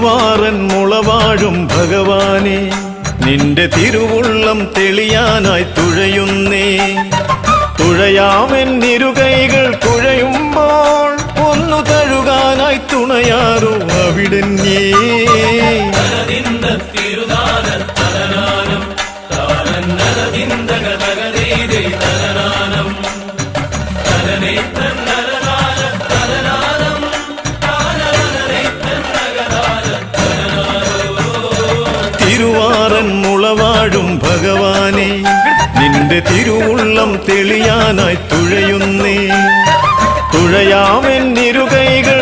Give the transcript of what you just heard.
തിരുവാറൻ മുളവാഴും ഭഗവാനെ നിന്റെ തിരുവുള്ളം തെളിയാനായി തുഴയുന്നേ. തുഴയാമെന്നിരുകൈകൾ കുഴയുമ്പോൾ ഒന്നു തഴുകാനായി തുണയാറു അവിടന്നേ. തിരുവാറൻ മുളവാഴും ഭഗവാനെ നിന്റെ തിരുവുള്ളം തെളിയാനായി തുഴയുന്നേ. തുഴയാമെന്നിരുകൈകൾ